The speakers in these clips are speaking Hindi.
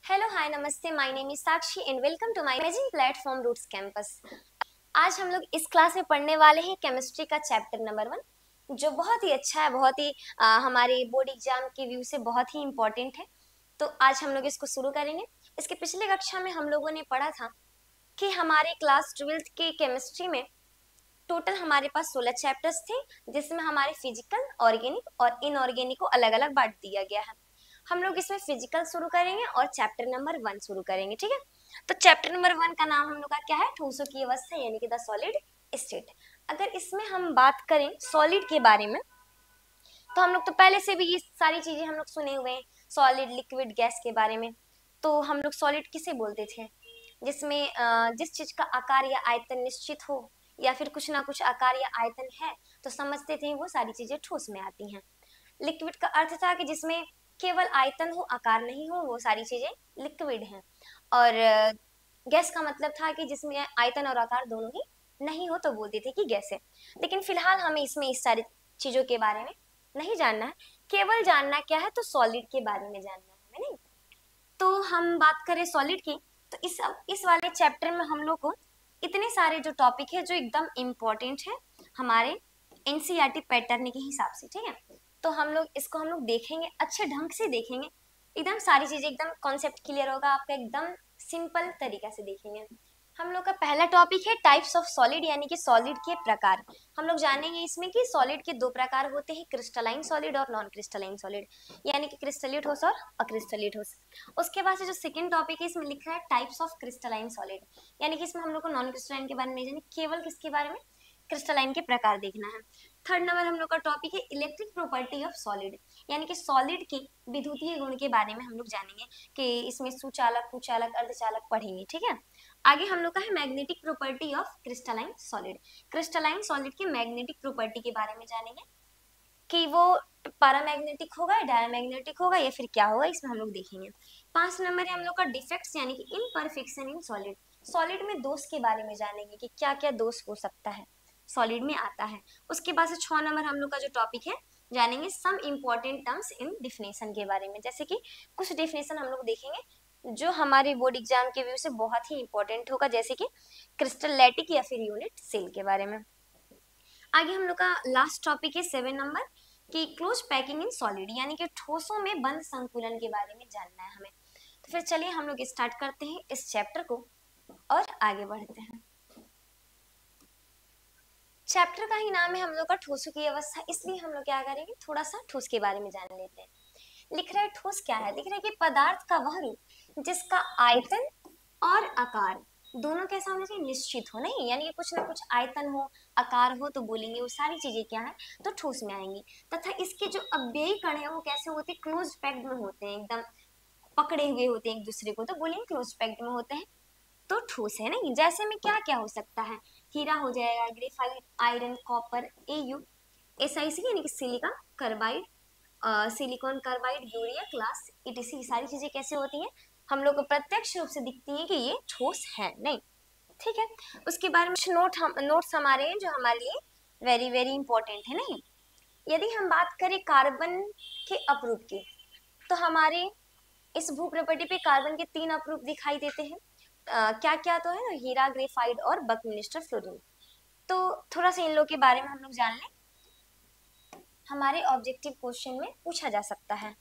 हेलो हाय नमस्ते, my name is Sakshi and welcome to my amazing platform Roots Campus. आज हम लोग इस क्लास में पढ़ने वाले हैं केमिस्ट्री का चैप्टर नंबर 1, जो बहुत ही अच्छा है, बहुत ही हमारे बोर्ड एग्जाम के व्यू से बहुत ही इम्पोर्टेंट है। तो आज हम लोग इसको शुरू करेंगे। इसके पिछले कक्षा में हम लोगों ने पढ़ा था कि हमारे क्लास 12th के केमिस्ट्री में टोटल हमारे पास 16 चैप्टर्स थे, जिसमें हमारे फिजिकल, ऑर्गेनिक और इनऑर्गेनिक को अलग अलग बांट दिया गया है। हम लोग इसमें फिजिकल शुरू करेंगे और चैप्टर नंबर 1 शुरू करेंगे, ठीक है। तो चैप्टर नंबर 1 का नाम हम लोग का क्या है? ठोसों की अवस्था यानी कि द सॉलिड स्टेट। अगर इसमें हम बात करें सॉलिड के बारे में, तो हम लोग तो पहले से भी ये सारी चीजें हम लोग सुने हुए हैं, सॉलिड, लिक्विड, गैस के बारे में। तो हम लोग सॉलिड किसे बोलते थे? जिसमें जिस चीज का आकार या आयतन निश्चित हो, या फिर कुछ ना कुछ आकार या आयतन है, तो समझते थे वो सारी चीजें ठोस में आती हैं। लिक्विड का अर्थ था कि जिसमें केवल आयतन हो, आकार नहीं हो, वो सारी चीजें लिक्विड हैं। और गैस का मतलब था कि जिसमें आयतन और आकार दोनों ही नहीं हो, तो बोलते थे कि गैस है। लेकिन फिलहाल हमें इसमें इस सारी चीजों के बारे में नहीं जानना है, केवल जानना क्या है? तो सॉलिड के बारे में जानना है हमें, नहीं। तो हम बात करें सॉलिड की, तो इस वाले चैप्टर में हम लोग को इतने सारे जो टॉपिक है जो एकदम इम्पोर्टेंट है हमारे एनसीईआरटी पैटर्न के हिसाब से, ठीक है। तो हम लोग देखेंगे, अच्छे ढंग से देखेंगे, एकदम सारी चीजें, एकदम कॉन्सेप्ट क्लियर होगा आपका, एकदम सिंपल तरीका से देखेंगे। हम लोग का पहला टॉपिक है टाइप्स ऑफ सॉलिड, यानी कि सॉलिड के प्रकार। हम लोग जानेंगे इसमें कि सॉलिड के दो प्रकार होते हैं, क्रिस्टलाइन सॉलिड और नॉन क्रिस्टलाइन सॉलिड, यानी कि क्रिस्टलीय ठोस और अक्रिस्टलीय ठोस। उसके बाद से जो सेकंड टॉपिक है, इसमें लिखा है टाइप्स ऑफ क्रिस्टलाइन सॉलिड, यानी कि इसमें हम लोग को नॉन क्रिस्टलाइन के बारे में नहीं जाने, केवल किसके बारे में? क्रिस्टलाइन के प्रकार देखना है। थर्ड नंबर हम लोग का टॉपिक है इलेक्ट्रिक प्रॉपर्टी ऑफ सॉलिड, यानी कि सॉलिड की विद्युतीय गुण के बारे में हम लोग जानेंगे, कि इसमें सुचालक, कुचालक, अर्धचालक पढ़ेंगे, ठीक है। आगे हम लोग का है magnetic property of crystalline solid. Crystalline solid की मैग्नेटिक प्रॉपर्टी के बारे में जानेंगे कि वो पैरामैग्नेटिक होगा, डायमैग्नेटिक होगा, या फिर क्या होगा, इसमें हम लोग देखेंगे। 5 नंबर है हम लोग का डिफेक्ट्स, यानी कि इम्परफेक्शन इन सॉलिड। सॉलिड में दोष के बारे में जानेंगे कि क्या क्या दोष हो सकता है, सॉलिड में आता है। उसके बाद से 6 नंबर हम लोग का जो टॉपिक है, जानेंगे some important terms in definition के बारे में, जैसे कि कुछ डिफिनेशन हम लोग देखेंगे जो हमारे बोर्ड एग्जाम के व्यू से बहुत ही इंपॉर्टेंट होगा, जैसे कि क्रिस्टलैटिक या फिर यूनिट सेल के बारे में। आगे हम लोग का लास्ट टॉपिक है 7 नंबर, कि क्लोज पैकिंग इन सॉलिड, यानी कि ठोसों में बंद संकुलन के बारे में जानना है हमें। तो फिर चलिए हम लोग स्टार्ट करते हैं इस चैप्टर को और आगे बढ़ते हैं। चैप्टर का ही नाम है हम लोग का ठोसों की अवस्था, इसलिए हम लोग क्या करेंगे, थोड़ा सा ठोस के बारे में जान लेते हैं। लिख रहा है ठोस क्या है, लिख रहा है कि पदार्थ का वह रूप जिसका आयतन और आकार दोनों कैसा होना चाहिए? निश्चित हो, नहीं, यानी कि कुछ ना कुछ आयतन हो, आकार हो, तो बोलेंगे वो सारी चीजें क्या है? तो ठोस में आएंगी। तथा इसके जो अव्ययी कण है वो कैसे होते हैं? क्लोज पैक्ड में होते हैं, एकदम पकड़े हुए होते हैं एक दूसरे को, तो बोलेंगे क्लोज पैक्ड में होते हैं, तो ठोस है। नहीं, जैसे में क्या क्या हो सकता है? हीरा हो जाएगा, graphite, iron, copper, AU, SIC यानी कि silica carbide, silicon carbide, urea, glass, etc, सारी चीजें कैसे होती हैं? हम लोग को प्रत्यक्ष रूप से दिखती है कि ये ठोस है, नहीं, ठीक है। उसके बारे में नोट्स हमारे हैं जो हमारे लिए वेरी वेरी इंपॉर्टेंट है, नहीं। यदि हम बात करें कार्बन के अपरूप की, तो हमारे इस भू प्रॉपर्टी पे कार्बन के 3 अपरूप दिखाई देते हैं। क्या क्या तो है? हीरा, ग्रेफाइट और बकमिलिस्टर फ्लोरीन। तो थोड़ा सा इन लोग के बारे में हम लोग जान लें, हमारे ऑब्जेक्टिव क्वेश्चन में पूछा जा सकता है।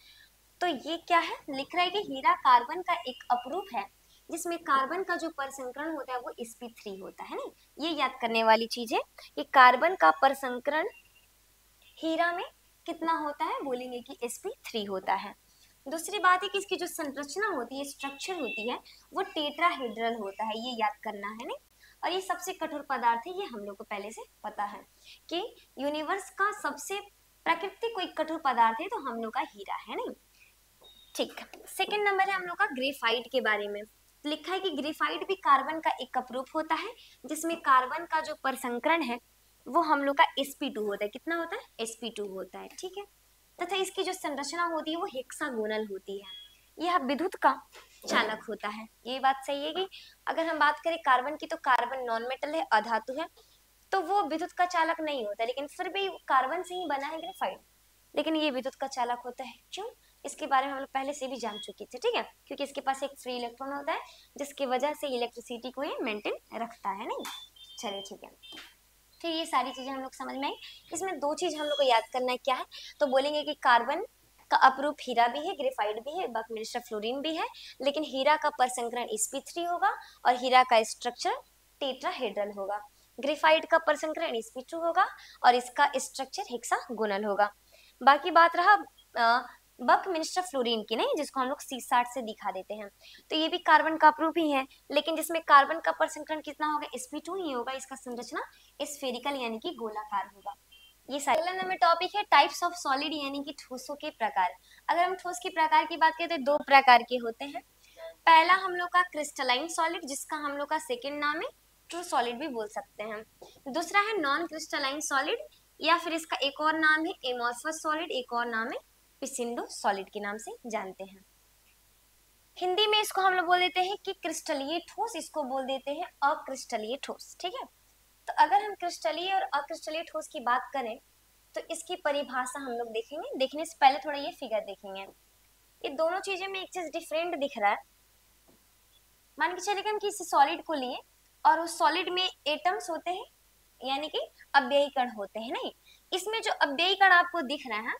तो ये क्या है? लिख रहा है कि हीरा कार्बन का एक अपरूप है जिसमें कार्बन का जो परसंकरण होता है वो sp3 होता है, नहीं, ये याद करने वाली चीज है कि कार्बन का परसंकरण हीरा में कितना होता है? बोलेंगे कि sp3 होता है। दूसरी बात है कि इसकी जो संरचना होती है, स्ट्रक्चर होती है, वो टेट्राहेड्रल होता है, ये याद करना है, नहीं। और ये सबसे कठोर पदार्थ है, ये हम लोग को पहले से पता है कि यूनिवर्स का सबसे प्राकृतिक कोई कठोर पदार्थ है तो हम लोग का हीरा है, नहीं। ठीक, सेकंड नंबर है हम लोग का ग्रेफाइट के बारे में। लिखा है कि ग्रेफाइट भी कार्बन का एक अपरूप होता है जिसमें कार्बन का जो परसंकरण है वो हम लोग का sp2 होता है। कितना होता है? sp2 होता है, ठीक है। तथा इसकी जो संरचना होती है वो हेक्सागोनल होती है। यह विद्युत का चालक होता है। ये बात सही है कि अगर हम बात करें कार्बन की, तो कार्बन नॉन मेटल है, अधातु है, तो वो विद्युत का चालक नहीं होता, लेकिन फिर भी कार्बन से ही बना है ग्रेफाइट, लेकिन ये विद्युत का चालक होता है। क्यों? इसके बारे में हम लोग पहले से भी जान चुके थे, ठीक है, क्योंकि इसके पास एक फ्री इलेक्ट्रॉन होता है जिसकी वजह से इलेक्ट्रिसिटी को ये मेंटेन रखता है। नहीं, चलिए ठीक है। तो ये सारी चीजें हम लोग समझ में आई। इसमें दो चीज हम लोग को याद करना है, क्या है, तो बोलेंगे कि कार्बन का अपरूप हीरा भी है, ग्रेफाइट भी है, बकमिश्र फ्लोरीन भी है, लेकिन हीरा का परसंकरण sp3 होगा और हीरा का स्ट्रक्चर टेट्राहेड्रल होगा। ग्रेफाइट का परसंकरण sp2 होगा और इसका स्ट्रक्चर हेक्सागोनल होगा। बाकी बात रहा बकमिश्र फ्लोरीन की, नहीं, जिसको हम लोग C60 से दिखा देते हैं। तो ये भी कार्बन का अपरूप ही है, लेकिन जिसमें कार्बन का परसंकरण कितना होगा, sp2 ही होगा। इसका संरचना स्फेरिकल यानी कि गोलाकार होगा। ये अगला नंबर टॉपिक है टाइप्स ऑफ सॉलिड यानी कि ठोसों के प्रकार। अगर हम ठोस के प्रकार की बात करें तो दो प्रकार के होते हैं। पहला हम लोग का क्रिस्टलाइन सॉलिड, जिसका हम लोग का सेकेंड नाम है ट्रू सॉलिड भी बोल सकते हैं। दूसरा है नॉन क्रिस्टलाइन सॉलिड, या फिर इसका एक और नाम है एमोर्फस सॉलिड, एक और नाम है पिसिंडो सॉलिड के नाम से जानते हैं। हिंदी में इसको हम लोग बोल देते हैं कि क्रिस्टलीय ठोस, इसको बोल देते हैं अक्रिस्टलीय ठोस, ठीक है। तो अगर हम क्रिस्टलीय और अक्रिस्टलीय ठोस की बात करें तो इसकी परिभाषा हम लोग देखेंगे। देखने से पहले थोड़ा ये फिगर देखेंगे। ये दोनों चीजें में एक चीज डिफरेंट दिख रहा है। मान के चलिए कि हम किसी सॉलिड को लिए और उस सॉलिड में एटम्स होते हैं, यानी कि अव्ययी कण होते हैं। नहीं, इसमें जो अव्ययी कण आपको दिख रहे हैं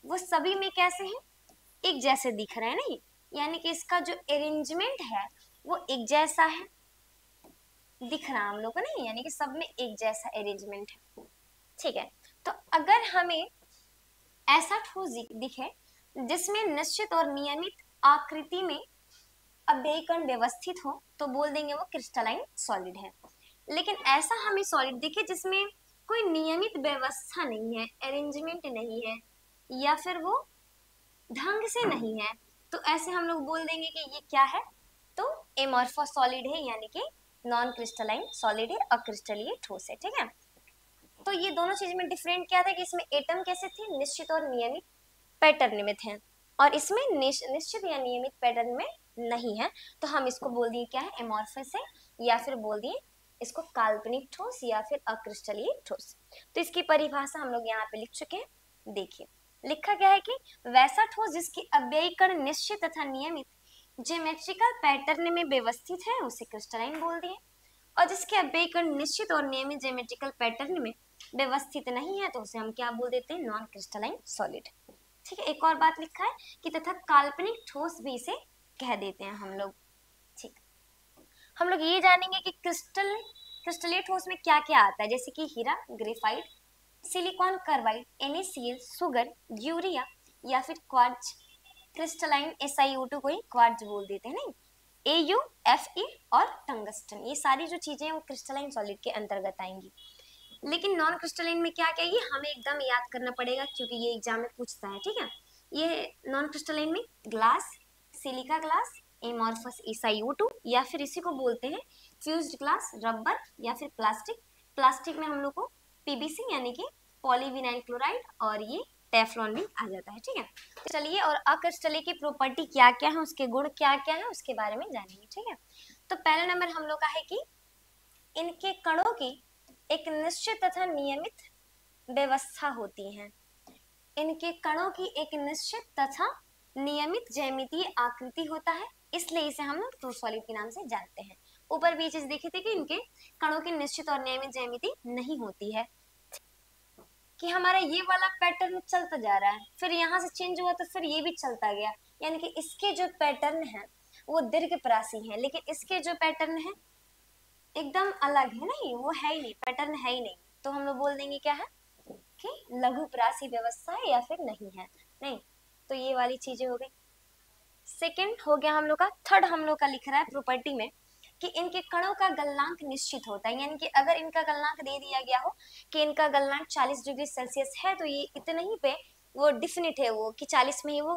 वो सभी में कैसे हैं, एक जैसे दिख रहे हैं। नहीं, यानी कि इसका जो अरेंजमेंट है वो एक जैसा है, दिख रहा हम लोग को, नहीं, यानी कि सब में एक जैसा अरेंजमेंट है, ठीक है। तो अगर हमें ऐसा ठोस दिखे जिसमें निश्चित और नियमित आकृति में अव्ययी कण व्यवस्थित हो तो बोल देंगे वो क्रिस्टलाइन सॉलिड है। लेकिन ऐसा हमें सॉलिड दिखे जिसमें कोई नियमित व्यवस्था नहीं है, अरेंजमेंट नहीं है, या फिर वो ढंग से नहीं है, तो ऐसे हम लोग बोल देंगे कि ये क्या है, तो एमॉर्फस सॉलिड है, यानी कि नॉन क्रिस्टलाइन सॉलिड है, अक्रिस्टलीय ठोस है, ठीक है। तो ये दोनों चीज में डिफरेंट क्या था कि इसमें एटम कैसे थे, निश्चित और नियमित पैटर्न में थे, और इसमें निश्चित या नियमित पैटर्न में नहीं है। तो हम इसको बोल दिए क्या है, एमॉर्फस है, या फिर बोल दिए इसको काल्पनिक ठोस या फिर अक्रिस्टलीय ठोस। तो इसकी परिभाषा हम लोग यहाँ पे लिख चुके हैं। देखिए लिखा क्या है कि वैसा ठोस जिसकी अव्ययी कण निश्चित तथा नियमित ज्योमेट्रिकल पैटर्न में व्यवस्थित है उसे क्रिस्टलाइन बोल दिए, और जिसके अव्ययी कण निश्चित और नियमित ज्योमेट्रिकल पैटर्न में व्यवस्थित नहीं है तो उसे हम क्या बोल देते हैं, नॉन क्रिस्टलाइन सॉलिड, ठीक है। एक और बात लिखा है कि तथा काल्पनिक ठोस भी इसे कह देते हैं हम लोग, ठीक। हम लोग ये जानेंगे कि क्रिस्टलीय ठोस में क्या क्या आता है, जैसे कि हीरा, graphite, silicon carbide, NaCl, sugar, urea, या फिर क्वार्ट्ज। क्रिस्टलाइन SiO2 को ही क्वार्ट्ज बोल देते हैं, नहीं, Au, Fe और टंगस्टन, ये सारी जो चीजें हैं वो क्रिस्टलाइन सॉलिड के अंतर्गत आएंगी। लेकिन नॉन क्रिस्टलाइन में क्या क्या, ये हमें एकदम याद करना पड़ेगा क्योंकि ये एग्जाम में पूछता है, ठीक है। ये नॉन क्रिस्टलाइन में glass, silica glass, amorphous SiO2, या फिर इसी को बोलते हैं फ्यूज्ड ग्लास, रबर, या फिर प्लास्टिक। प्लास्टिक में हम लोग को PVC यानी कि पॉलीविनाइल क्लोराइड और ये टेफ्लॉन भी आ जाता है, ठीक है। तो चलिए, और अक्रिस्टलीय की प्रॉपर्टी क्या क्या है, उसके गुण क्या क्या है, उसके बारे में जानेंगे, ठीक है। तो पहला नंबर हम लोग का है कि इनके कणों की एक निश्चित तथा नियमित व्यवस्था होती है। इनके कणों की एक निश्चित तथा नियमित ज्यामितीय आकृति होता है, इसलिए इसे हम लोग ट्रू सॉलिड के नाम से जानते हैं। ऊपर भी चीज देखी थी कि इनके कणों की निश्चित और नियमित ज्यामिति नहीं होती है, कि हमारा ये वाला पैटर्न चलता जा रहा है, फिर यहाँ से चेंज हुआ तो फिर ये भी चलता गया, यानी कि इसके जो पैटर्न है वो दीर्घप्रासी है, लेकिन इसके जो पैटर्न है एकदम अलग है, नहीं, वो है ही नहीं, पैटर्न है ही नहीं, तो हम लोग बोल देंगे क्या है कि लघुप्रासी व्यवस्था है या फिर नहीं है, नहीं। तो ये वाली चीजें हो गई। सेकंड हो गया हम लोग का, थर्ड हम लोग का लिख रहा है प्रॉपर्टी में कि इनके कणों का गलनांक निश्चित होता है, यानी कि अगर इनका गलनांक दे दिया गया हो कि इनका गलनांक 40 डिग्री सेल्सियस है तो ये इतने ही पे वो डिफिनिट है वो कि 40 में ही वो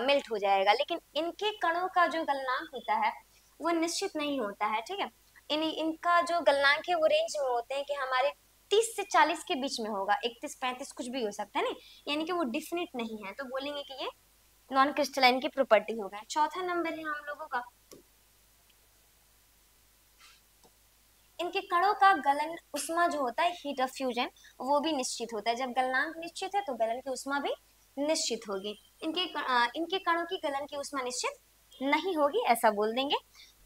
मेल्ट हो जाएगा, लेकिन इनके कणों का जो गलनांक होता है वो निश्चित नहीं होता है, ठीक है। इनका जो गलनांक है वो रेंज में होते हैं कि हमारे 30 से 40 के बीच में होगा, 31-35 कुछ भी हो सकता है, नहीं, यानी कि वो डिफिनिट नहीं है, तो बोलेंगे कि ये नॉन क्रिस्टलाइन की प्रॉपर्टी होगा। चौथा नंबर है हम लोगों का इनके कणों का गलन उष्मा जो होता है, हीट ऑफ फ्यूजन, वो भी निश्चित होता है। जब गलनांक निश्चित है तो गलन की उष्मा भी निश्चित होगी। इनके कणों की गलन की उष्मा निश्चित नहीं होगी, ऐसा बोल देंगे।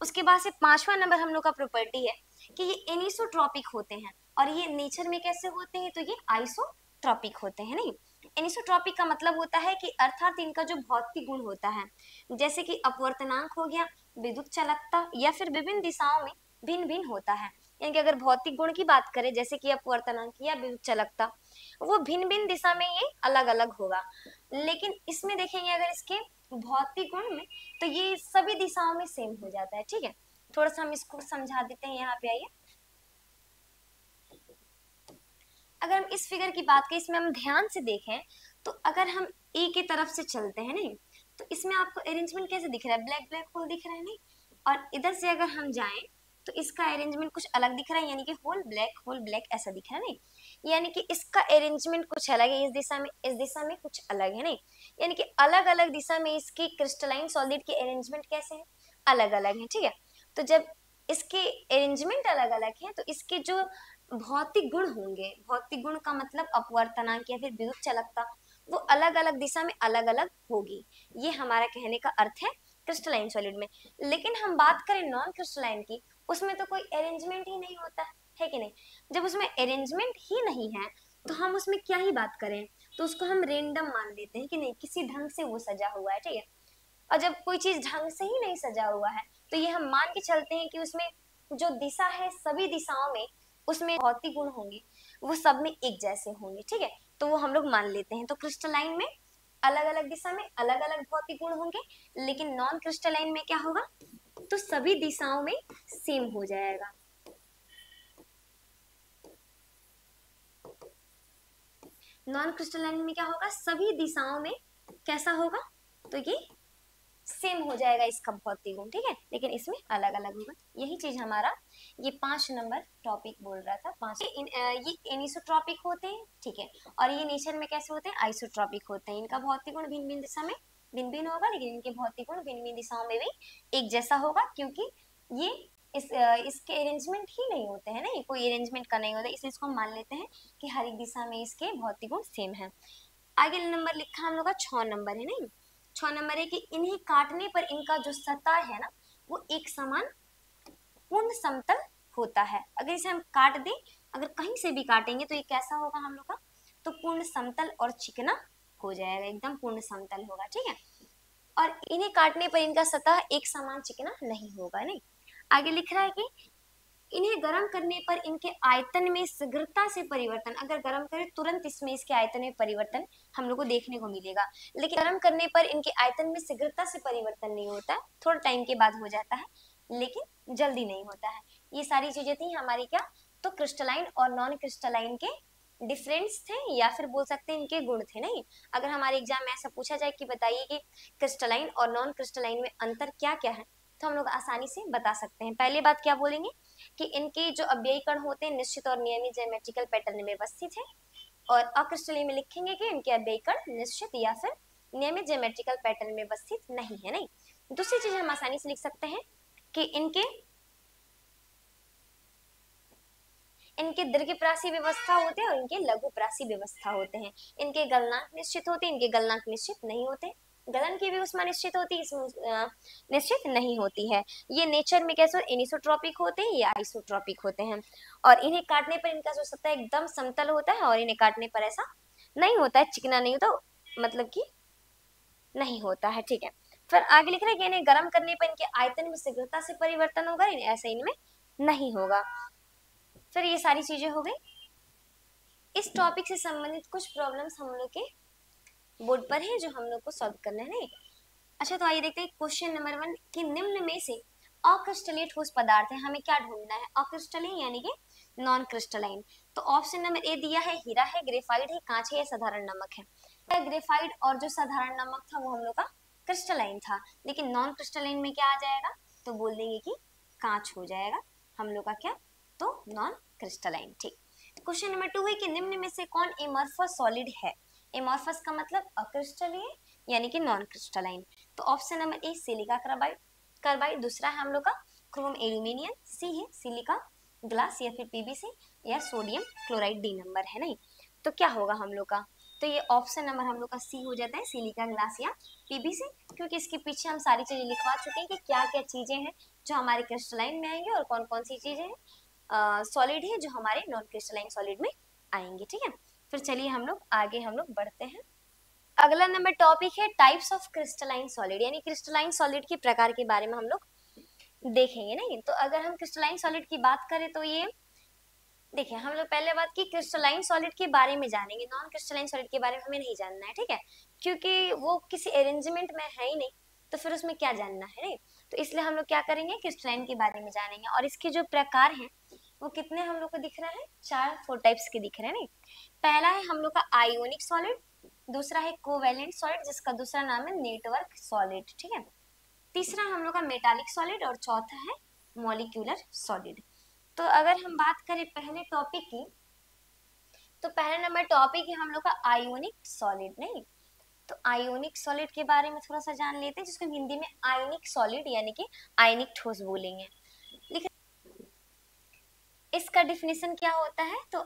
उसके बाद से 5वां नंबर हम लोग का प्रॉपर्टी है कि ये एनिसोट्रॉपिक होते हैं, और ये नेचर में कैसे होते हैं, तो ये आइसोट्रॉपिक होते हैं। नहीं, एनिसोट्रॉपिक का मतलब होता है कि अर्थात इनका जो भौतिक गुण होता है, जैसे कि अपवर्तनांक हो गया, विद्युत चालकता, या फिर विभिन्न दिशाओं में भिन्न भिन्न होता है। यानी कि अगर भौतिक गुण की बात करें, जैसे कि अपवर्तनांक या विद्युत चालकता, वो भिन्न भिन्न दिशा में ये अलग अलग होगा। लेकिन इसमें देखेंगे अगर इसके भौतिक गुण में, तो ये सभी दिशाओं में सेम हो जाता है। ठीक है, थोड़ा सा हम इसको समझा देते हैं। यहाँ पे आइए, अगर हम इस फिगर की बात करें, इसमें हम ध्यान से देखें तो अगर हम ए की तरफ से चलते हैं, नहीं, तो इसमें आपको अरेंजमेंट कैसे दिख रहा है, ब्लैक ब्लैक होल दिख रहा है। नहीं, और इधर से अगर हम जाएं तो इसका अरेंजमेंट कुछ अलग दिख रहा है, यानी कि होल ब्लैक ऐसा दिख रहा है। नहीं, यानी कि इसका अरेंजमेंट कुछ अलग है, इस दिशा में कुछ अलग है। नहीं, यानी कि अलग अलग दिशा में इसकी क्रिस्टलाइन सॉलिड के अरेंजमेंट कैसे हैं, अलग अलग है। ठीक है, तो जब इसके अरेंजमेंट अलग अलग है तो इसके जो भौतिक गुण होंगे, भौतिक गुण का मतलब अपवर्तनांक या फिर विद्युत चालकता, वो अलग अलग दिशा में अलग अलग होगी। ये हमारा कहने का अर्थ है क्रिस्टलाइन सॉलिड में। लेकिन हम बात करें नॉन क्रिस्टलाइन की, उसमें तो कोई अरेंजमेंट ही नहीं होता है कि नहीं। जब उसमें अरेंजमेंट ही नहीं है तो हम उसमें क्या ही बात करें, तो उसको हम रेंडम मान लेते हैं कि नहीं, किसी ढंग से वो सजा हुआ है। ठीक है, और जब कोई चीज ढंग से ही नहीं सजा हुआ है तो ये हम मान के चलते हैं कि उसमें जो दिशा है, सभी दिशाओं में उसमें भौतिक गुण होंगे, वो सब में एक जैसे होंगे। ठीक है, तो वो हम लोग मान लेते हैं। तो क्रिस्टलाइन में अलग अलग दिशा में अलग अलग भौतिक गुण होंगे, लेकिन नॉन क्रिस्टलाइन में क्या होगा, तो सभी दिशाओं में सेम हो जाएगा। नॉन क्रिस्टलाइन में क्या होगा, सभी दिशाओं में कैसा होगा, तो ये सेम हो जाएगा इसका भौतिक गुण। ठीक है, लेकिन इसमें अलग अलग होगा। यही चीज हमारा ये 5 नंबर टॉपिक बोल रहा था। ये एनिसोट्रॉपिक होते हैं। ठीक है, और ये नेचर में कैसे होते हैं, आइसोट्रॉपिक होते हैं। इनका भौतिक गुण भिन्न भिन्न दिशा में भिन्न भिन्न होगा, लेकिन इनके भौतिक गुण भिन्न भिन्न दिशाओं में भी एक जैसा होगा, क्योंकि ये इसके अरेंजमेंट ही नहीं होते हैं। नहीं, कोई अरेंजमेंट का नहीं होता, इसलिए इसको हम मान लेते हैं कि हर एक दिशा में इसके भौतिक गुण सेम है। आगे नंबर लिखा हम लोग का 6 नंबर है। नहीं, 6 नंबर है कि इन्हें काटने पर इनका जो सतह है ना, वो एक समान पूर्ण समतल होता है। अगर इसे हम काट दें, अगर कहीं से भी काटेंगे तो ये कैसा होगा हम लोग का, तो पूर्ण समतल और चिकना हो जाएगा, एकदम पूर्ण समतल होगा। ठीक है, और इन्हें काटने पर इनका सतह एक समान चिकना नहीं होगा। नहीं, आगे लिख रहा है कि इन्हें गर्म करने पर इनके आयतन में शीघ्रता से परिवर्तन, अगर गर्म करें तुरंत इसमें इसके आयतन में परिवर्तन हम लोग को देखने को मिलेगा। लेकिन गर्म करने पर इनके आयतन में शीघ्रता से परिवर्तन नहीं होता है, थोड़ा टाइम के बाद हो जाता है, लेकिन जल्दी नहीं होता है। ये सारी चीजें थी हमारी क्या, तो क्रिस्टलाइन और नॉन क्रिस्टलाइन के डिफरेंस थे, या फिर बोल सकते हैं इनके गुण थे। नहीं, अगर हमारे एग्जाम में ऐसा पूछा जाए कि बताइए कि क्रिस्टलाइन और नॉन क्रिस्टलाइन में अंतर क्या क्या है, तो हम लोग आसानी से बता सकते हैं। पहली बात क्या बोलेंगे कि इनके जो अव्ययी कण होते हैं निश्चित और नियमित ज्योमेट्रिकल पैटर्न में व्यवस्थित है, और अक्रिस्टलीय में लिखेंगे कि इनके अव्ययी कण निश्चित या फिर नियमित ज्योमेट्रिकल पैटर्न में व्यवस्थित नहीं है। नहीं, दूसरी चीज हम आसानी से लिख सकते हैं कि इनके दीर्घप्रासी व्यवस्था होते हैं और इनके लघुप्रासी व्यवस्था होते हैं। इनके गलनांक निश्चित होते हैं, इनके गलनांक निश्चित नहीं होते। गलन की भी उष्मा निश्चित होती है, इसमें निश्चित नहीं होती है। ये नेचर में कैसे एनिसोट्रॉपिक होते हैं या आइसोट्रॉपिक होते हैं, और इन्हें काटने पर इनका जो सतह एकदम समतल होता है, और इन्हें काटने पर ऐसा नहीं होता है, चिकना नहीं होता, मतलब कि नहीं होता है। ठीक है, फिर आगे लिख रहे हैं कि इन्हें गर्म करने पर इनके आयतन में शीघ्रता से परिवर्तन होगा, ऐसा इनमें नहीं होगा। फिर ये सारी चीजें हो गई। इस टॉपिक से संबंधित कुछ प्रॉब्लम्स हम लोग के बोर्ड पर है जो हम लोग को सॉल्व करना है। नहीं, अच्छा, तो आइए देखते हैं क्वेश्चन नंबर 1 कि निम्न में से अक्रिस्टलीय ठोस पदार्थ है, हमें क्या ढूंढना है, अक्रिस्टलीय यानी कि नॉन क्रिस्टलाइन। तो ऑप्शन नंबर ए दिया है, हीरा है, ग्रेफाइट है, कांच है या साधारण नमक है। ग्रेफाइट और जो साधारण नमक था वो हम लोग का क्रिस्टलाइन था, लेकिन नॉन क्रिस्टलाइन में क्या आ जाएगा, तो बोल देंगे कि कांच हो जाएगा हम लोग का क्या, तो नॉन क्रिस्टलाइन। ठीक, क्वेश्चन नंबर 2 है कि निम्न में से कौन एमॉर्फस सॉलिड है। एमॉर्फस का मतलब अक्रिस्टलीय यानी कि नॉन क्रिस्टलाइन। तो option number A silica carbide, दूसरा है हम लोग का क्रोम एल्यूमिनियम, सी है सिलिका ग्लास या फिर पीबीसी या सोडियम क्लोराइड डी नंबर है नहीं। तो क्या होगा हम लोग का, तो ये ऑप्शन नंबर हम लोग का सी हो जाता है, सिलिका ग्लास या पीबीसी, क्योंकि इसके पीछे हम सारी चीजें लिखवा चुके हैं कि क्या क्या चीजें हैं जो हमारे क्रिस्टलाइन में आएंगे और कौन कौन सी चीजें हैं सॉलिड है जो हमारे नॉन क्रिस्टलाइन सॉलिड में आएंगे। ठीक है, फिर चलिए हम लोग बढ़ते हैं। अगला नंबर टॉपिक है टाइप्स ऑफ क्रिस्टलाइन सॉलिड, यानी क्रिस्टलाइन सॉलिड के प्रकार के बारे में हम लोग देखेंगे नहीं। तो अगर हम क्रिस्टलाइन सॉलिड की बात करें तो ये देखिए, हम लोग पहले बात की क्रिस्टलाइन सॉलिड के बारे में जानेंगे, नॉन क्रिस्टलाइन सॉलिड के बारे में हमें नहीं जानना है। ठीक है, क्योंकि वो किसी अरेंजमेंट में है ही नहीं, तो फिर उसमें क्या जानना है नहीं। तो इसलिए हम लोग क्या करेंगे, क्रिस्टलाइन के बारे में जानेंगे। और इसके जो प्रकार हैं वो कितने हम लोग को दिख रहा है, 4 टाइप्स के दिख रहे हैं नहीं। पहला है हम लोग का आयोनिक सॉलिड, दूसरा है कोवेलेंट सॉलिड जिसका दूसरा नाम है नेटवर्क सॉलिड। ठीक है, तीसरा हम लोग का मेटालिक सॉलिड और चौथा है मॉलिक्यूलर सॉलिड। तो अगर हम बात करें पहले टॉपिक की, तो पहला नंबर टॉपिक है हम लोग का आयोनिक सॉलिड नहीं। तो आयोनिक सॉलिड के बारे में थोड़ा सा जान लेते हैं, जिसको हिंदी में आयनिक सॉलिड यानी कि आयनिक ठोस बोलेंगे। इसका डिफिनेशन क्या होता है, तो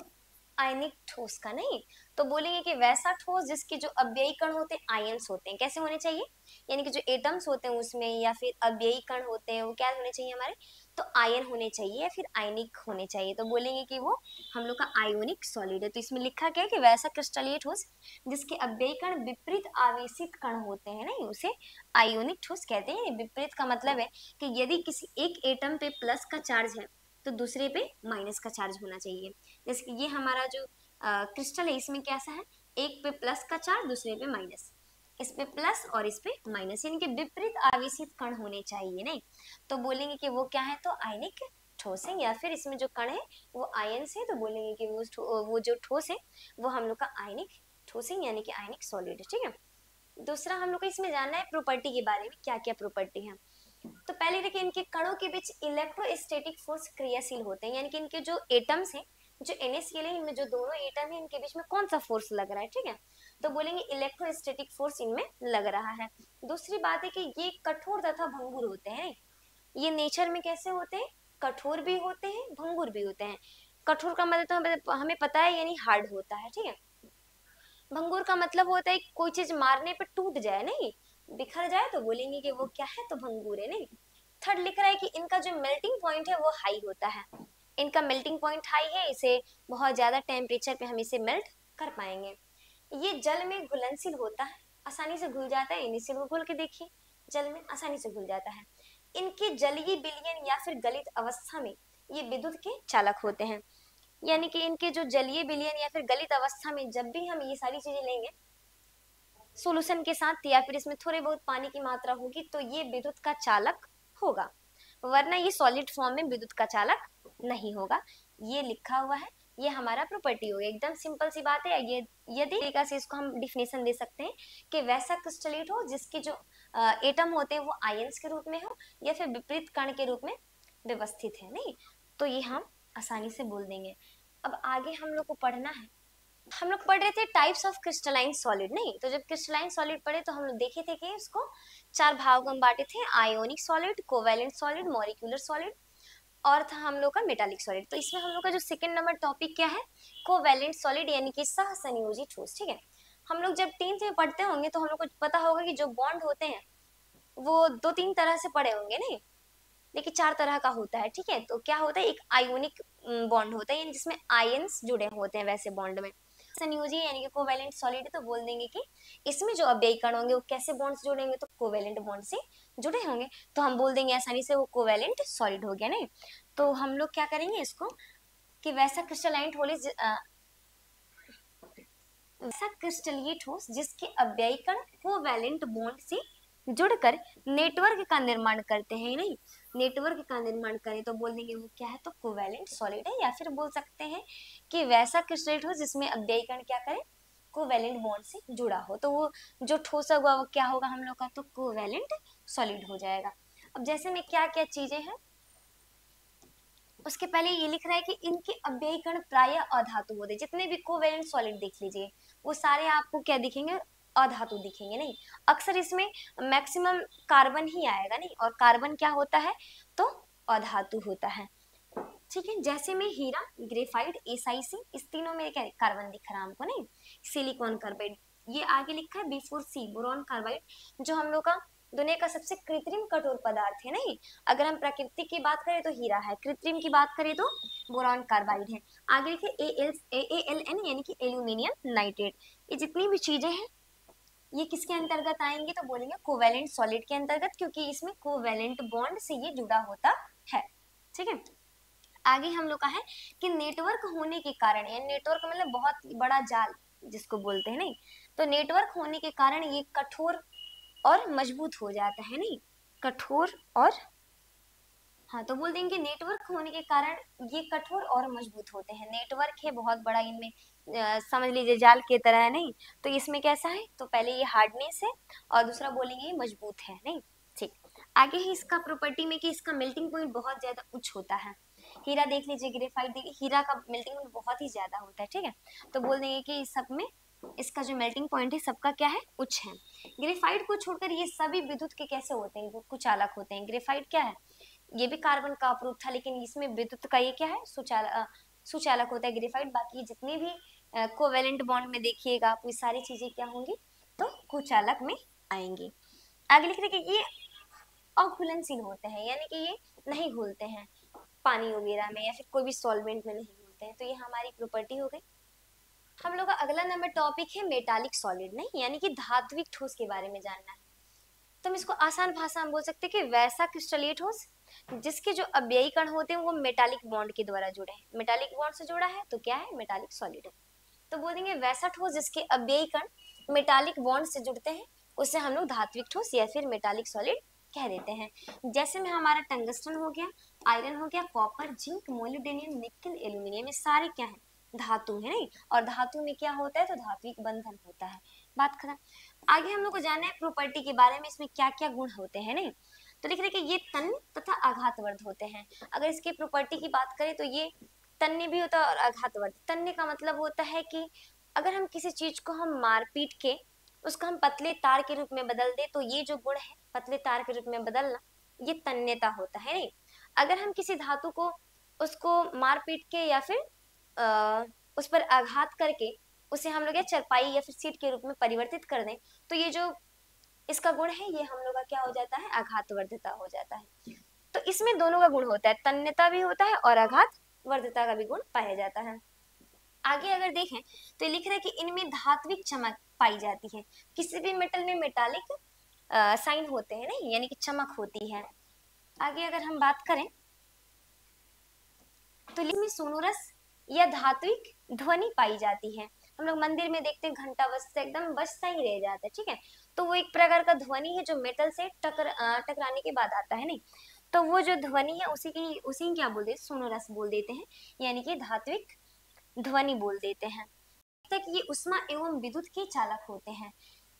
आयनिक ठोस का नहीं, तो बोलेंगे कि वैसा ठोस जिसके जो अव्ययी कण होते हैं आयंस होते हैं, कैसे होने चाहिए, यानी कि जो एटम्स होते हैं उसमें या फिर अव्ययी कण होते हैं वो क्या होने चाहिए हमारे, तो आयन होने चाहिए या फिर आयनिक होने चाहिए। तो बोलेंगे कि वो हम लोग का आयोनिक सॉलिड है। तो इसमें लिखा क्या है कि वैसा क्रिस्टलीय ठोस जिसके अव्ययी कण विपरीत आवेशित कण होते हैं नहीं, उसे आयोनिक ठोस कहते हैं। विपरीत का मतलब है कि यदि किसी एक एटम पे प्लस का चार्ज है तो दूसरे पे माइनस का चार्ज होना चाहिए। जैसे कि ये हमारा जो क्रिस्टल है इसमें कैसा है, एक पे प्लस का चार्ज दूसरे पे माइनस, इस पे प्लस और इस पे माइनस, यानी कि विपरीत आवेशित कण होने चाहिए नहीं। तो बोलेंगे कि वो क्या है, तो आयनिक ठोस है। या फिर इसमें जो कण है वो आयन से, तो बोलेंगे कि वो जो ठोस है वो हम लोग का आयनिक ठोस है यानी कि आयनिक सॉलिड है। ठीक है, दूसरा हम लोग को इसमें जानना है प्रॉपर्टी के बारे में, क्या क्या प्रॉपर्टी है। तो पहले देखिए, इनके कणों के बीच इलेक्ट्रोस्टैटिक फोर्स क्रियाशील होते हैं, यानी कि इनके जो एटम्स हैं, जो NaCl है, इनमें जो दोनों एटम है इनके बीच में कौन सा फोर्स लग रहा है। ठीक है, तो बोलेंगे इलेक्ट्रोस्टैटिक फोर्स इनमें लग रहा है। दूसरी बात है कि ये कठोर तथा भंगुर होते हैं। ये नेचर में कैसे होते हैं, कठोर भी होते हैं भंगुर भी होते हैं। कठोर का मतलब तो हमें पता है, यानी हार्ड होता है। ठीक है, भंगुर का मतलब होता है कोई चीज मारने पे टूट जाए नहीं, बिखर जाए, तो बोलेंगे कि वो क्या है, तो भंगुर है नहीं। थर्ड लिख रहा है कि इनका जो मेल्टिंग पॉइंट है वो हाई होता है, इनका मेल्टिंग पॉइंट हाई है, इसे बहुत ज्यादा टेम्परेचर पे हम इसे मेल्ट कर पाएंगे। ये जल में घुलनशील होता है, आसानी से घुल जाता है, इनिशियल को घोल के देखिए, जल में आसानी से घुल जाता है। इनके जलीय विलयन या फिर गलित अवस्था में ये विद्युत के चालक होते हैं, यानी कि इनके जो जलीय विलयन या फिर गलित अवस्था में जब भी हम ये सारी चीजें लेंगे सोल्यूशन के साथ या फिर इसमें थोड़े बहुत पानी की मात्रा होगी तो ये विद्युत का चालक होगा, वरना ये सॉलिड फॉर्म में विद्युत का चालक नहीं होगा। ये लिखा हुआ है, ये हमारा प्रॉपर्टी होगा। एकदम सिंपल सी बात है। ये यदि तरीका से इसको हम डिफिनेशन दे सकते हैं कि वैसा क्रिस्टलेट हो जिसके जो एटम होते हैं वो आयंस के रूप में हो या फिर विपरीत कण के रूप में व्यवस्थित है नहीं, तो ये हम आसानी से बोल देंगे। अब आगे हम लोग को पढ़ना है, हम लोग पढ़ रहे थे टाइप्स ऑफ क्रिस्टलाइन सॉलिड नहीं। तो जब क्रिस्टलाइन सॉलिड पढ़े तो हम लोग देखे थे कि इसको 4 भागों में बांटे थे, ionic solid, covalent solid, molecular solid और था हम लोग का मेटालिक सॉलिड। तो इसमें हम लोग का जो सेकंड नंबर टॉपिक क्या है, कोवेलेंट सॉलिड यानी कि सहसंयोजी ठोस। ठीक है, हम लोग जब 10th में पढ़ते होंगे तो हम लोग को पता होगा कि जो बॉन्ड होते हैं वो 2-3 तरह से पढ़े होंगे नहीं, देखिए 4 तरह का होता है। ठीक है, तो क्या होता है, एक आयोनिक बॉन्ड होता है जिसमें आयंस जुड़े होते हैं वैसे बॉन्ड में। संयोजी यानी कि कोवेलेंट सॉलिड, तो बोल देंगे कि इसमें जो अव्ययी कण होंगे वो कैसे बॉन्ड्स जुड़ेंगे, तो कोवेलेंट बॉन्ड से जुड़े होंगे, तो हम बोल देंगे आसानी से वो कोवेलेंट सॉलिड हो गया नहीं। तो हम लोग क्या करेंगे इसको कि वैसा क्रिस्टलीय ठोस जिसके अव्ययी कण कोवेलेंट बॉन्ड से जुड़कर नेटवर्क का निर्माण करते हैं नहीं, नेटवर्क का निर्माण करें तो बोल देंगे वो क्या है, तो कोवेलेंट सॉलिड है। या फिर बोल सकते हैं कि वैसा क्रिस्टल ठोस जिसमें अव्ययी कण क्या करे, कोवेलेंट बॉन्ड से जुड़ा हो, तो वो जो ठोस होगा वो क्या होगा हम लोग का, तो कोवेलेंट सॉलिड हो जाएगा। अब जैसे में क्या क्या चीजें हैं, उसके पहले ये लिख रहा है कि इनके अव्ययी कण प्राय अधातु होते हैं। जितने भी कोवेलेंट सॉलिड देख लीजिए वो सारे आपको क्या दिखेंगे, अधातु दिखेंगे नहीं। अक्सर इसमें मैक्सिमम कार्बन ही आएगा नहीं, और कार्बन क्या होता है, तो अधातु होता है। ठीक है। जैसे में हीरा, ग्रेफाइट, SiC, इस तीनों में क्या कार्बन दिख रहा है हमको, नहीं, सिलिकॉन कार्बाइड। ये आगे लिखा है B4C, बोरॉन कार्बाइड, जो हम लोग का दुनिया का सबसे कृत्रिम कठोर पदार्थ है, नहीं। अगर हम प्रकृति की बात करें तो हीरा है, कृत्रिम की बात करें तो बोरॉन कार्बाइड है। आगे लिखे AlN यानी कि एल्यूमिनियम नाइट्रेट। ये जितनी भी चीजें हैं ये किसके अंतर्गत आएंगे, तो बोलेंगे कोवेलेंट सॉलिड के अंतर्गत, क्योंकि इसमें कोवेलेंट बॉन्ड से ये जुड़ा होता है। ठीक है। आगे हम लोग का है कि नेटवर्क होने के कारण, यानी नेटवर्क मतलब बहुत बड़ा जाल जिसको बोलते हैं, नहीं, तो नेटवर्क होने के कारण ये कठोर और मजबूत हो जाता है, नहीं, कठोर और, हाँ, तो बोल देंगे नेटवर्क होने के कारण ये कठोर और मजबूत होते हैं। नेटवर्क है बहुत बड़ा इनमें, समझ लीजिए जाल की तरह है, नहीं, तो इसमें कैसा है, तो पहले ये हार्डनेस है और दूसरा बोलेंगे ये मजबूत है, नहीं। ठीक। आगे है इसका प्रॉपर्टी में कि इसका मेल्टिंग पॉइंट बहुत ज्यादा उच्च होता है। हीरा देख लीजिए, ग्रेफाइट देखिए, हीरा का मेल्टिंग पॉइंट बहुत ही ज्यादा होता है। ठीक है, तो बोल देंगे कि इस सब में इसका जो मेल्टिंग पॉइंट है सबका क्या है, उच्च है। ग्रेफाइट को छोड़कर ये सभी विद्युत के कैसे होते हैं, कुचालक होते हैं। ग्रेफाइट क्या है, ये भी कार्बन का अप्रूप था, लेकिन इसमें विद्युत का ये क्या है, सुचालक होता है ग्रेफाइट। बाकी जितने भी कोवेलेंट बॉन्ड में देखिएगा आप, ये सारी चीजें क्या होंगी, तो कुचालक में आएंगी। आगे लिख रहे कि ये अघुलनशील होते हैं, यानी कि ये नहीं घुलते हैं पानी वगैरह में या फिर कोई भी सॉल्वेंट में नहीं घुलते हैं। तो ये हमारी प्रॉपर्टी हो गई। हम लोग का अगला नंबर टॉपिक है मेटालिक सॉलिड, नहीं, यानी कि धात्विक ठोस के बारे में जानना है। तो हम इसको आसान भाषा में बोल सकते हैं कि वैसा क्रिस्टलीय ठोस जिसके जो अव्ययी कण होते हैं वो मेटालिक बॉन्ड के द्वारा जुड़े हैं। मेटालिक बॉन्ड से जुड़ा है तो क्या है, मेटालिक सॉलिड है। तो बोलेंगे वैसा ठोस जिसके अव्ययी कण मेटालिक बॉन्ड से जुड़ते हैं उसे हम लोग धात्विक ठोस या फिर मेटालिक सॉलिड कह देते हैं। जैसे में हमारा टंगस्टन हो गया, आयरन हो गया, कॉपर, जिंक, मोलिब्डेनियम, निकेल, एल्यूमिनियम, ये सारे क्या है, धातु है, नहीं, और धातु में क्या होता है, तो धात्विक बंधन होता है। बात खत्म। आगे हम लोग को जानना है प्रॉपर्टी के बारे में, इसमें क्या क्या गुण होते हैं, नहीं, तो लिख रहे कि ये तन्य तथा आघातवर्ध होते हैं। अगर इसके प्रॉपर्टी की बात करें तो ये तन्य भी होता है और आघातवर्ध। तन्य का मतलब होता है कि अगर हम किसी चीज को हम मार पीट के उसको हम पतले तार के रूप में बदल दे, तो ये जो गुण है पतले तार के रूप में बदलना, ये तन्यता होता है, नहीं। अगर हम किसी धातु को उसको मार पीट के या फिर उस पर आघात करके उसे हम लोग या चरपाई या फिर सीट के रूप में परिवर्तित कर दें, तो ये जो इसका गुण है ये हम लोग का क्या हो जाता है, आघातवर्धता हो जाता है। तो इसमें दोनों का गुण होता है, तन्यता भी होता है और आघातवर्धता का भी गुण पाया जाता है। आगे अगर देखें तो लिख रहे हैं कि इनमें धात्विक चमक पाई जाती है। किसी भी मेटल में मेटालिक साइन होते हैं, नहीं, यानी कि चमक होती है। आगे अगर हम बात करें तो इसमें सोनोरस या धात्विक ध्वनि पाई जाती है। हम लोग मंदिर में देखते हैं घंटा बजता एकदम बजता ही रह जाता है, ठीक है, तो वो एक प्रकार का ध्वनि है जो मेटल से टकराने के बाद आता है, नहीं, तो वो जो ध्वनि है उसी क्या बोलते हैं, सोनोरस बोल देते हैं, यानी कि धात्विक ध्वनि बोल देते हैं। तक ये उष्मा एवं विद्युत के चालक होते हैं,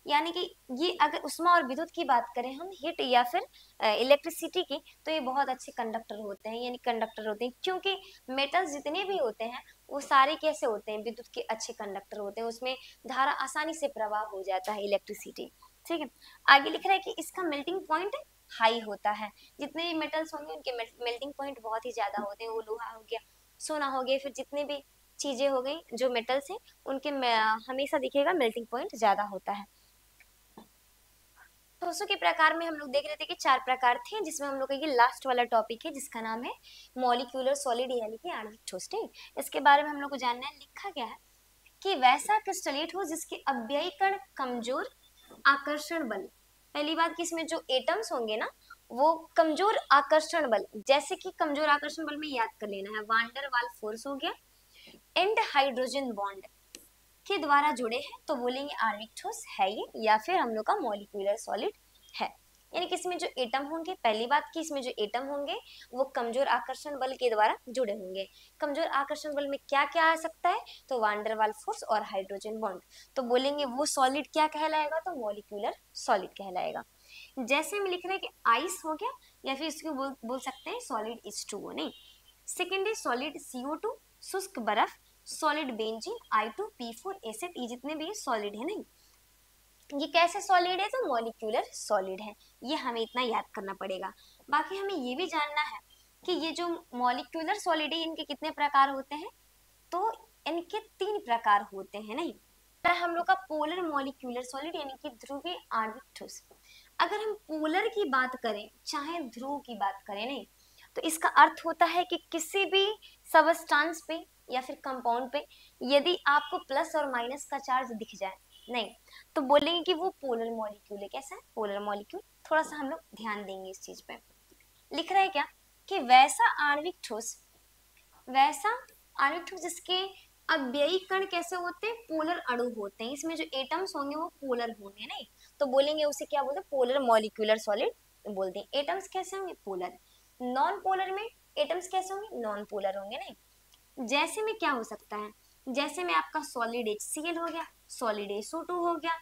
यानी कि ये अगर उष्मा और विद्युत की बात करें हम, हीट या फिर इलेक्ट्रिसिटी की, तो ये बहुत अच्छे कंडक्टर होते हैं, यानी कंडक्टर होते हैं, क्योंकि मेटल्स जितने भी होते हैं वो सारे कैसे होते हैं, विद्युत के अच्छे कंडक्टर होते हैं, उसमें धारा आसानी से प्रवाह हो जाता है, इलेक्ट्रिसिटी। ठीक है। आगे लिख रहा है कि इसका मेल्टिंग पॉइंट हाई होता है। जितने भी मेटल्स होंगे उनके मेल्टिंग पॉइंट बहुत ही ज्यादा होते हैं। वो लोहा हो गया, सोना हो गया, फिर जितने भी चीजें हो गई जो मेटल्स हैं उनके हमेशा दिखेगा मेल्टिंग पॉइंट ज्यादा होता है। ठोसों के प्रकार में हम लोग देख रहे थे कि 4 प्रकार थे, जिसमें हम लोग का ये लास्ट वाला टॉपिक है जिसका नाम है मॉलिक्यूलर सॉलिड यानी कि आणविक ठोस। इसके बारे में हम लोग को जानना है। लिखा गया है कि वैसा क्रिस्टलीय ठोस जिसके अव्ययी कण कमजोर आकर्षण बल, पहली बात कि इसमें जो एटम्स होंगे ना वो कमजोर आकर्षण बल, जैसे कि कमजोर आकर्षण बल में याद कर लेना है, वांडर वाल फोर्स हो गया, एंड हाइड्रोजन बॉन्ड के द्वारा जुड़े हैं, तो बोलेंगे आणविक ठोस है ये, या फिर हम लोग का मॉलिक्यूलर सॉलिड है। यानी कि इसमें जो एटम होंगे, पहली बात कि इसमें जो एटम होंगे वो कमजोर आकर्षण बल के द्वारा जुड़े होंगे। कमजोर आकर्षण बल में क्या क्या आ सकता है, तो वांडरवाल फोर्स और हाइड्रोजन बॉन्ड, तो बोलेंगे वो सॉलिड क्या कहलाएगा, तो मॉलिक्यूलर सॉलिड कहलाएगा। जैसे हम लिख रहे हैं कि आइस हो गया, या फिर इसको बोल सकते हैं सॉलिड H2O, नहीं। सेकेंड है सॉलिड CO2, शुष्क बर्फ, सॉलिड बेंजीन, I2P4 एसिड, ये जितने भी सॉलिड है, नहीं, ये कैसे सॉलिड है, तो मॉलिक्यूलर सॉलिड है। ये हमें इतना याद करना पड़ेगा। बाकी हमें ये भी जानना है कि ये जो मॉलिक्यूलर सॉलिड है इनके कितने प्रकार होते हैं, तो इनके 3 प्रकार होते हैं। नहीं, हम लोग का पोलर मॉलिक्यूलर सॉलिड यानी कि ध्रुवीय आणविक ठोस। अगर हम पोलर की बात करें, चाहे ध्रुव की बात करें, नहीं, तो इसका अर्थ होता है कि किसी भी सबस्टांस पे या फिर कंपाउंड पे यदि आपको प्लस और माइनस का चार्ज दिख जाए, नहीं, तो बोलेंगे कि वो पोलर मॉलिक्यूल है। कैसा है? Polar molecule. थोड़ा सा हम लोग ध्यान देंगे इस चीज पे। लिख रहा है क्या कि वैसा आणविक ठोस, वैसा आणविक ठोस जिसके अव्ययी कण कैसे होते हैं? पोलर अणु होते हैं। इसमें जो एटम्स होंगे वो पोलर होंगे। नहीं, तो बोलेंगे उसे क्या बोलते हैं? पोलर मॉलिक्यूलर सॉलिड बोलते हैं। एटम्स कैसे होंगे? पोलर। नॉन पोलर में एटम्स कैसे होंगे? नॉन पोलर होंगे। नहीं, जैसे में क्या हो सकता है? जैसे में आपका सॉलिड HCl हो गया, सॉलिड SO2 हो गया,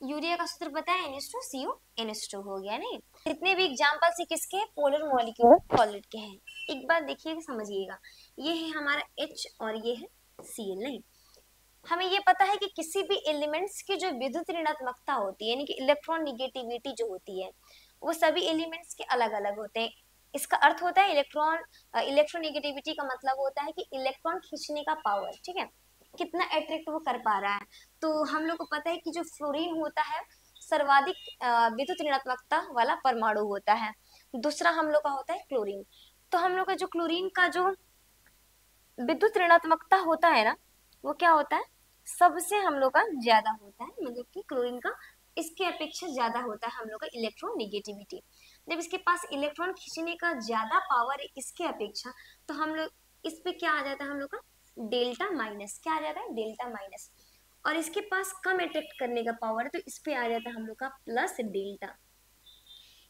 यूरिया का सूत्र पता है NH2CO NH2 हो गया। नहीं, जितने भी एग्जांपल्स किसके हैं? पोलर मॉलिक्यूलर सॉलिड के हैं। एक बार देखिएगा, समझिएगा, ये है हमारा H और ये है Cl। नहीं, हमें ये पता है कि किसी भी एलिमेंट्स की जो विद्युत ऋणात्मकता होती है यानी कि इलेक्ट्रॉन निगेटिविटी जो होती है, वो सभी एलिमेंट्स के अलग अलग होते हैं। इसका अर्थ होता है इलेक्ट्रोनिगेटिविटी का मतलब होता है कि इलेक्ट्रॉन खींचने का पावर, ठीक है, कितना अट्रैक्ट वो कर पा रहा है। तो हम लोग को पता है कि जो फ्लोरीन होता है सर्वाधिक विद्युत ऋणात्मकता वाला परमाणु होता है। दूसरा हम लोग का होता है क्लोरीन। तो हम लोग का जो क्लोरीन का जो विद्युत ऋणात्मकता होता है ना, वो क्या होता है? सबसे हम लोग का ज्यादा होता है, मतलब कि क्लोरीन का इसके अपेक्षा ज्यादा होता है हम लोग का इलेक्ट्रॉन निगेटिविटी। जब इसके पास इलेक्ट्रॉन खींचने का ज्यादा पावर है इसके अपेक्षा, तो हम लोग इस पे क्या आ जाता है? हम लोग का डेल्टा माइनस। क्या आ जाता है? Delta minus. और इसके पास कम अट्रैक्ट करने का पावर है, तो इस पे आ जाता है हम लोग का प्लस डेल्टा।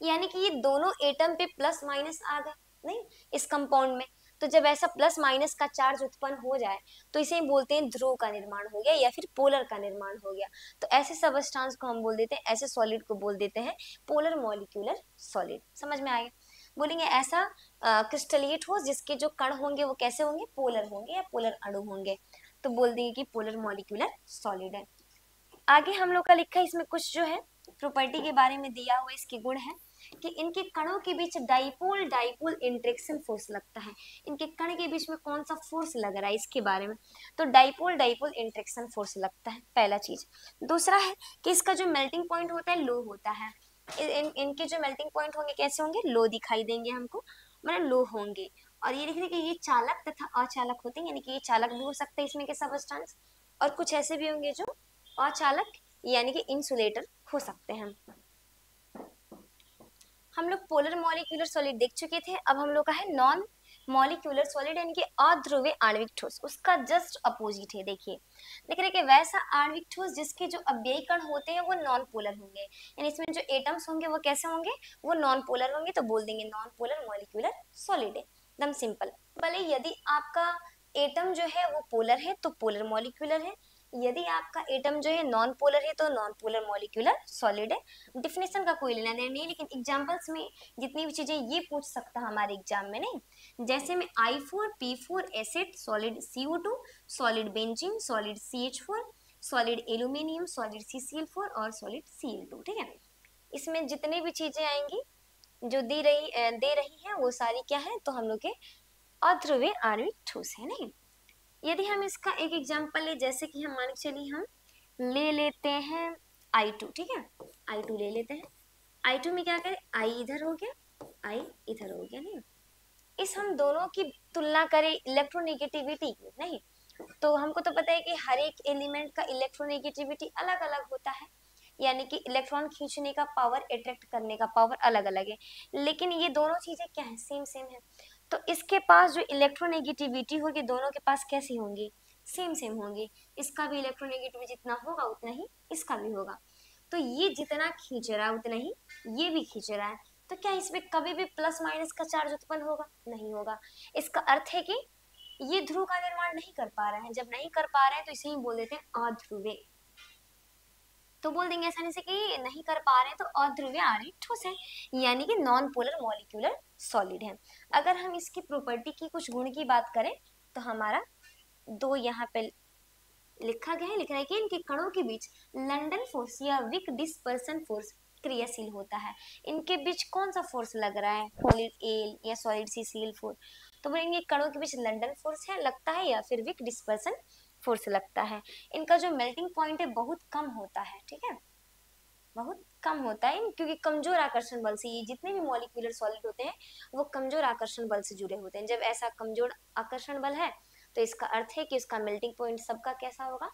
यानी कि ये दोनों एटम पे प्लस माइनस आ गए, नहीं, इस कंपाउंड में। तो जब ऐसा प्लस माइनस का चार्ज उत्पन्न हो जाए तो इसे बोलते हैं ध्रुव का निर्माण हो गया या फिर पोलर का निर्माण हो गया। तो ऐसे सबस्टांस को हम बोल देते हैं, ऐसे सॉलिड को बोल देते हैं पोलर मॉलिक्यूलर सॉलिड। समझ में आ गया? बोलेंगे ऐसा क्रिस्टलीय ठोस जिसके जो कण होंगे वो कैसे होंगे? पोलर होंगे या पोलर अणु होंगे, तो बोल देंगे कि पोलर मॉलिक्यूलर सॉलिड है। आगे हम लोग का लिखा है इसमें कुछ जो है प्रॉपर्टी के बारे में दिया हुआ, इसके गुण है कि इनके कणों के बीच डाइपोल डाइपोल इंटरेक्शन फोर्स लगता है। इनके कण के बीच में कौन सा फोर्स लग रहा है इसके बारे में, तो डाइपोल डाइपोल इंटरेक्शन फोर्स लगता है, पहला चीज। दूसरा है कि इसका जो मेल्टिंग पॉइंट होता है लो होता है। इनके जो मेल्टिंग पॉइंट होंगे कैसे होंगे? लो दिखाई देंगे हमको, मतलब लो होंगे। और ये लिख रहे कि ये चालक तथा अचालक होते हैं, यानी कि ये चालक भी हो सकते हैं इसमें के सबस्टांस, और कुछ ऐसे भी होंगे जो अचालक यानी कि इंसुलेटर हो सकते हैं। हम लोग पोलर मॉलिक्यूलर सॉलिड देख चुके थे। अब हम लोग का है नॉन मॉलिक्यूलर सॉलिड यानी कि अध्रुवीय आणविक ठोस। उसका जस्ट अपोजिट है। देखिए देख रहे कि वैसा आणविक ठोस जिसके जो अव्ययी कण होते हैं वो नॉन पोलर होंगे, यानी इसमें जो एटम्स होंगे वो कैसे होंगे? वो नॉन पोलर होंगे, तो बोल देंगे नॉन पोलर मॉलिक्यूलर सॉलिड है। एकदम सिंपल। भले यदि आपका एटम जो है वो पोलर है तो पोलर मॉलिक्यूलर है, यदि आपका एटम जो है नॉन पोलर है तो नॉन पोलर मॉलिक्यूलर सॉलिड है। डिफिनेशन का कोई लेना देना नहीं, लेकिन एग्जांपल्स में जितनी भी चीजें ये पूछ सकता है हमारे एग्जाम में, नहीं, जैसे में I4P4 acid, solid CO2, solid benzene, solid CH4, solid aluminium, solid CCl4 और सॉलिड Cl2। ठीक है, इसमें जितनी भी चीजें आएंगी जो दे रही है वो सारी क्या है? तो हम लोग के अध्रुवीय आणविक ठोस है। नहीं, यदि हम इसका एक एग्जांपल ले, जैसे कि हम मान के चलिए हम ले लेते हैं I2। ठीक है, I2 ले लेते हैं। I2 में क्या करें? I इधर हो गया, I इधर हो गया। नहीं, इस हम दोनों की तुलना करें इलेक्ट्रोनेगेटिविटी की, नहीं, तो हमको तो पता है कि हर एक एलिमेंट का इलेक्ट्रोनेगेटिविटी अलग अलग होता है, यानी कि इलेक्ट्रॉन खींचने का पावर, अट्रैक्ट करने का पावर अलग अलग है। लेकिन ये दोनों चीजें क्या है? सेम सेम है। तो इसके पास जो इलेक्ट्रोनेगेटिविटी होगी दोनों के पास कैसी होंगी? सेम सेम होंगी। इसका भी इलेक्ट्रोनेगेटिविटी जितना होगा उतना ही इसका भी होगा। तो ये जितना खींच रहा है उतना ही ये भी खींच रहा है। तो क्या इसमें कभी भी प्लस माइनस का चार्ज उत्पन्न होगा? नहीं होगा। इसका अर्थ है कि ये ध्रुव का निर्माण नहीं कर पा रहे हैं। जब नहीं कर पा रहे हैं तो इसे ही बोल देते हैं अध्रुवीय। तो बोल देंगे आसानी से कि नहीं कर पा रहे हैं तो अध्रुवीय आणविक ठोस है, यानी कि नॉन पोलर मॉलिक्यूलर सॉलिड है। अगर हम इसकी प्रॉपर्टी की कुछ गुण की बात करें तो हमारा दो यहाँ पे लिखा गया है, लिख रहा है कि इनके कणों के बीच लंडन फोर्स या विक डिस्पर्सन फोर्स क्रियाशील होता है। इनके बीच कौन सा फोर्स लग रहा है, सॉलिड ए या सॉलिड सी सील फोर्स? तो बोलेंगे कणों के बीच लंडन फोर्स है लगता है या फिर विक डिस्पर्सन फोर्स लगता है। इनका जो मेल्टिंग पॉइंट है बहुत कम होता है, ठीक है, बहुत कम होता है, क्योंकि कमजोर आकर्षण बल से ये जितने भी मॉलिक्यूलर सॉलिड होते हैं वो कमजोर आकर्षण बल से जुड़े होते हैं। जब ऐसा कमजोर आकर्षण बल है तो इसका अर्थ है कि उसका मेल्टिंग पॉइंट सबका कैसा होगा,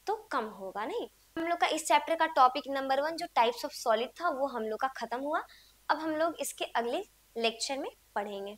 तो कम होगा। नहीं, हम लोग का इस चैप्टर का टॉपिक नंबर 1 जो टाइप्स ऑफ सॉलिड था वो हम लोग का खत्म हुआ। अब हम लोग इसके अगले लेक्चर में पढ़ेंगे।